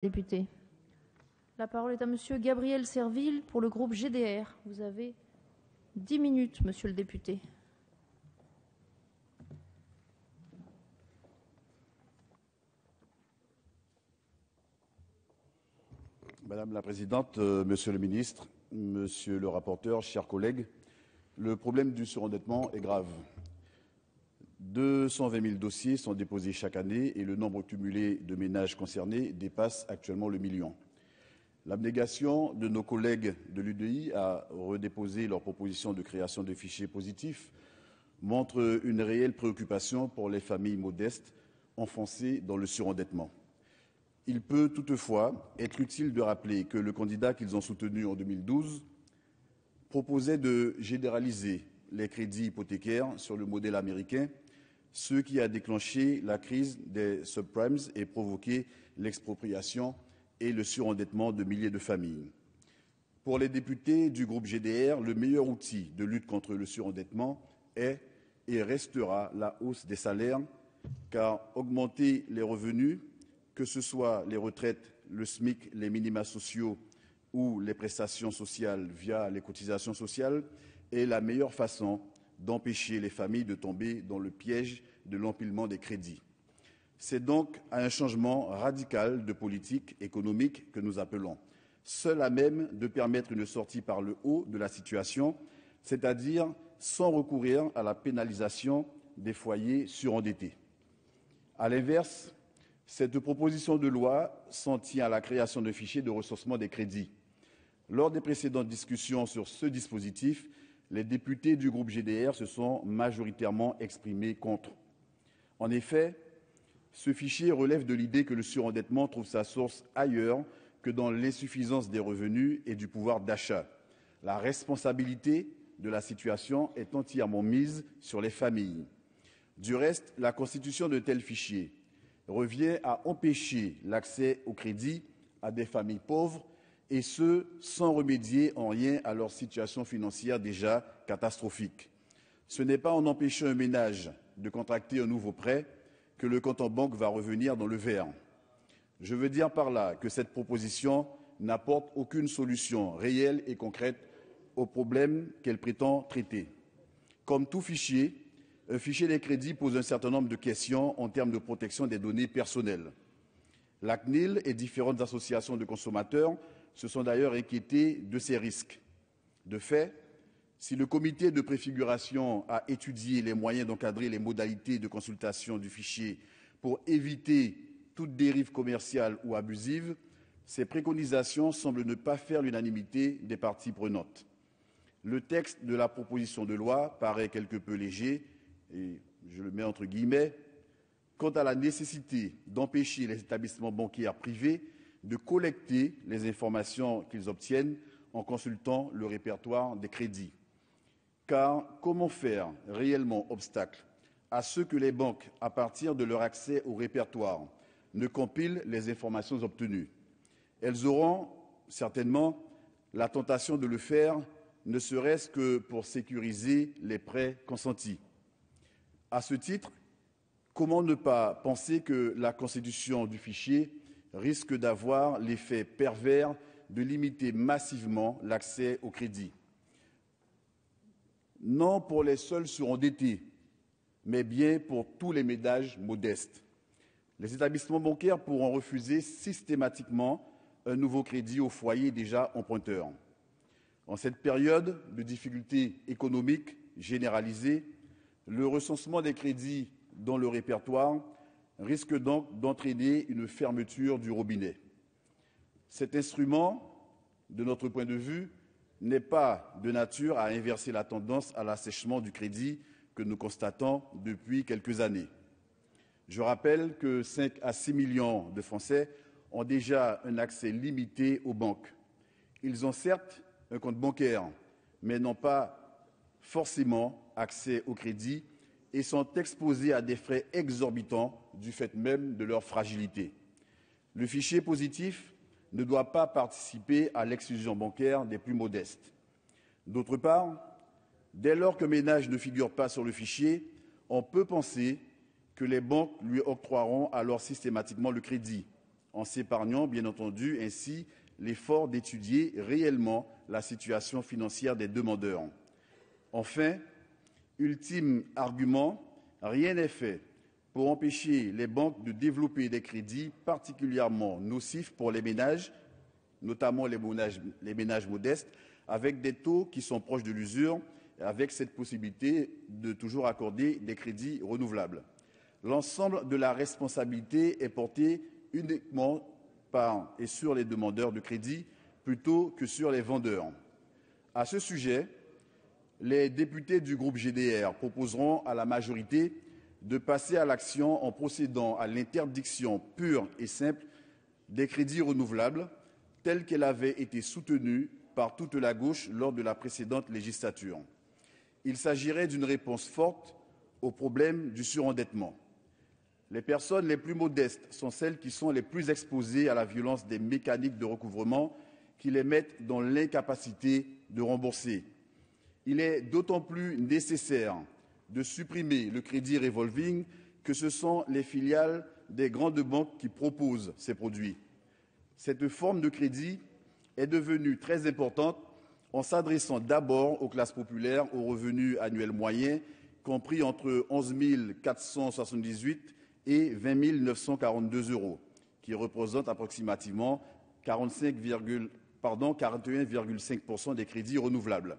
Député. La parole est à Monsieur Gabriel Serville pour le groupe GDR. Vous avez 10 minutes, Monsieur le député. Madame la Présidente, Monsieur le Ministre, Monsieur le rapporteur, chers collègues, le problème du surendettement est grave. 220 000 dossiers sont déposés chaque année et le nombre cumulé de ménages concernés dépasse actuellement le million. L'abnégation de nos collègues de l'UDI à redéposer leur proposition de création de fichiers positifs montre une réelle préoccupation pour les familles modestes enfoncées dans le surendettement. Il peut toutefois être utile de rappeler que le candidat qu'ils ont soutenu en 2012 proposait de généraliser les crédits hypothécaires sur le modèle américain, ce qui a déclenché la crise des subprimes et provoqué l'expropriation et le surendettement de milliers de familles. Pour les députés du groupe GDR, le meilleur outil de lutte contre le surendettement est et restera la hausse des salaires, car augmenter les revenus, que ce soit les retraites, le SMIC, les minima sociaux ou les prestations sociales via les cotisations sociales, est la meilleure façon d'empêcher les familles de tomber dans le piège de l'empilement des crédits. C'est donc à un changement radical de politique économique que nous appelons, seul à même de permettre une sortie par le haut de la situation, c'est-à-dire sans recourir à la pénalisation des foyers surendettés. À l'inverse, cette proposition de loi s'en tient à la création de fichiers de recensement des crédits. Lors des précédentes discussions sur ce dispositif, les députés du groupe GDR se sont majoritairement exprimés contre. En effet, ce fichier relève de l'idée que le surendettement trouve sa source ailleurs que dans l'insuffisance des revenus et du pouvoir d'achat. La responsabilité de la situation est entièrement mise sur les familles. Du reste, la constitution de tels fichiers revient à empêcher l'accès au crédit à des familles pauvres, et ce, sans remédier en rien à leur situation financière déjà catastrophique. Ce n'est pas en empêchant un ménage de contracter un nouveau prêt que le compte en banque va revenir dans le vert. Je veux dire par là que cette proposition n'apporte aucune solution réelle et concrète aux problèmes qu'elle prétend traiter. Comme tout fichier, un fichier des crédits pose un certain nombre de questions en termes de protection des données personnelles. La CNIL et différentes associations de consommateurs se sont d'ailleurs inquiétés de ces risques. De fait, si le comité de préfiguration a étudié les moyens d'encadrer les modalités de consultation du fichier pour éviter toute dérive commerciale ou abusive, ces préconisations semblent ne pas faire l'unanimité des parties prenantes. Le texte de la proposition de loi paraît quelque peu léger, et je le mets entre guillemets, quant à la nécessité d'empêcher les établissements bancaires privés de collecter les informations qu'ils obtiennent en consultant le répertoire des crédits. Car comment faire réellement obstacle à ce que les banques, à partir de leur accès au répertoire, ne compilent les informations obtenues? Elles auront certainement la tentation de le faire, ne serait-ce que pour sécuriser les prêts consentis. À ce titre, comment ne pas penser que la constitution du fichier risque d'avoir l'effet pervers de limiter massivement l'accès au crédit? Non pour les seuls surendettés, mais bien pour tous les ménages modestes. Les établissements bancaires pourront refuser systématiquement un nouveau crédit aux foyers déjà emprunteurs. En cette période de difficultés économiques généralisées, le recensement des crédits dans le répertoire risque donc d'entraîner une fermeture du robinet. Cet instrument, de notre point de vue, n'est pas de nature à inverser la tendance à l'assèchement du crédit que nous constatons depuis quelques années. Je rappelle que 5 à 6 millions de Français ont déjà un accès limité aux banques. Ils ont certes un compte bancaire, mais n'ont pas forcément accès au crédit et sont exposés à des frais exorbitants du fait même de leur fragilité. Le fichier positif ne doit pas participer à l'exclusion bancaire des plus modestes. D'autre part, dès lors qu'un ménage ne figure pas sur le fichier, on peut penser que les banques lui octroieront alors systématiquement le crédit. en s'épargnant bien entendu ainsi l'effort d'étudier réellement la situation financière des demandeurs. Enfin, ultime argument, rien n'est fait pour empêcher les banques de développer des crédits particulièrement nocifs pour les ménages, notamment les ménages modestes, avec des taux qui sont proches de l'usure, avec cette possibilité de toujours accorder des crédits renouvelables. L'ensemble de la responsabilité est porté uniquement par et sur les demandeurs de crédit plutôt que sur les vendeurs. À ce sujet, les députés du groupe GDR proposeront à la majorité de passer à l'action en procédant à l'interdiction pure et simple des crédits renouvelables, telle qu'elle avait été soutenue par toute la gauche lors de la précédente législature. Il s'agirait d'une réponse forte au problème du surendettement. Les personnes les plus modestes sont celles qui sont les plus exposées à la violence des mécaniques de recouvrement qui les mettent dans l'incapacité de rembourser. Il est d'autant plus nécessaire de supprimer le crédit revolving que ce sont les filiales des grandes banques qui proposent ces produits. Cette forme de crédit est devenue très importante en s'adressant d'abord aux classes populaires aux revenus annuels moyens compris entre 11 478 et 20 942 €, qui représentent approximativement 41,5% des crédits renouvelables.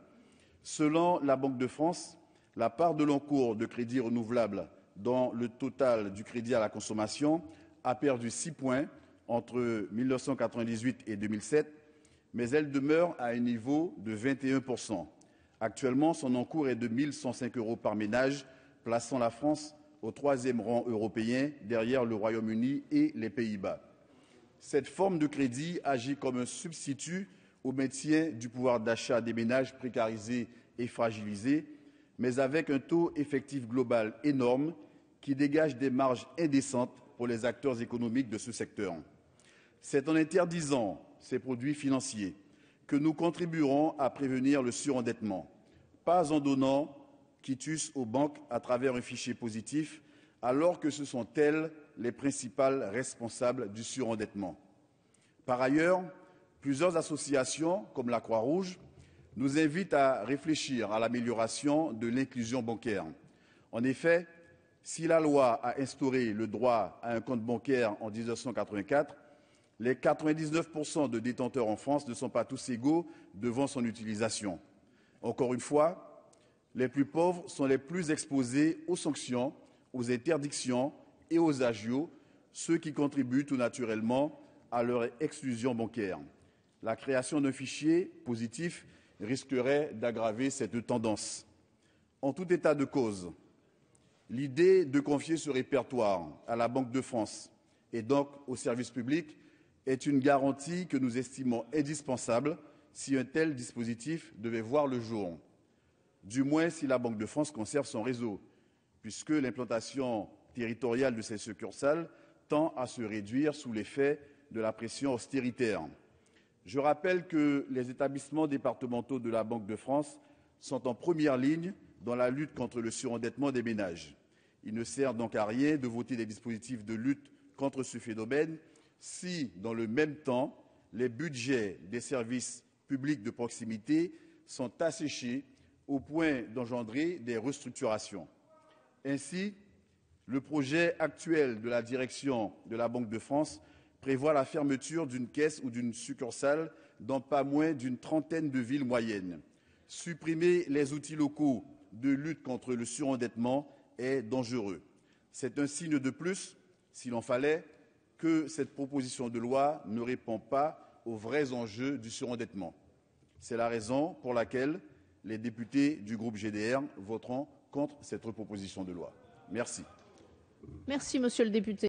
Selon la Banque de France, la part de l'encours de crédits renouvelables dans le total du crédit à la consommation a perdu 6 points entre 1998 et 2007, mais elle demeure à un niveau de 21%. Actuellement, son encours est de 1 105 € par ménage, plaçant la France au 3e rang européen, derrière le Royaume-Uni et les Pays-Bas. Cette forme de crédit agit comme un substitut au maintien du pouvoir d'achat des ménages précarisés et fragilisés, mais avec un taux effectif global énorme qui dégage des marges indécentes pour les acteurs économiques de ce secteur. C'est en interdisant ces produits financiers que nous contribuerons à prévenir le surendettement, pas en donnant quitus aux banques à travers un fichier positif, alors que ce sont elles les principales responsables du surendettement. Par ailleurs, plusieurs associations, comme la Croix-Rouge, nous invitent à réfléchir à l'amélioration de l'inclusion bancaire. En effet, si la loi a instauré le droit à un compte bancaire en 1984, les 99% de détenteurs en France ne sont pas tous égaux devant son utilisation. Encore une fois, les plus pauvres sont les plus exposés aux sanctions, aux interdictions et aux agios, ceux qui contribuent tout naturellement à leur exclusion bancaire. La création d'un fichier positif risquerait d'aggraver cette tendance. En tout état de cause, l'idée de confier ce répertoire à la Banque de France et donc au service public est une garantie que nous estimons indispensable si un tel dispositif devait voir le jour. Du moins si la Banque de France conserve son réseau, puisque l'implantation territoriale de ces succursales tend à se réduire sous l'effet de la pression austéritaire. Je rappelle que les établissements départementaux de la Banque de France sont en première ligne dans la lutte contre le surendettement des ménages. Il ne sert donc à rien de voter des dispositifs de lutte contre ce phénomène si, dans le même temps, les budgets des services publics de proximité sont asséchés au point d'engendrer des restructurations. Ainsi, le projet actuel de la direction de la Banque de France prévoit la fermeture d'une caisse ou d'une succursale dans pas moins d'une trentaine de villes moyennes. Supprimer les outils locaux de lutte contre le surendettement est dangereux. C'est un signe de plus, s'il en fallait, que cette proposition de loi ne répond pas aux vrais enjeux du surendettement. C'est la raison pour laquelle les députés du groupe GDR voteront contre cette proposition de loi. Merci. Merci, monsieur le député.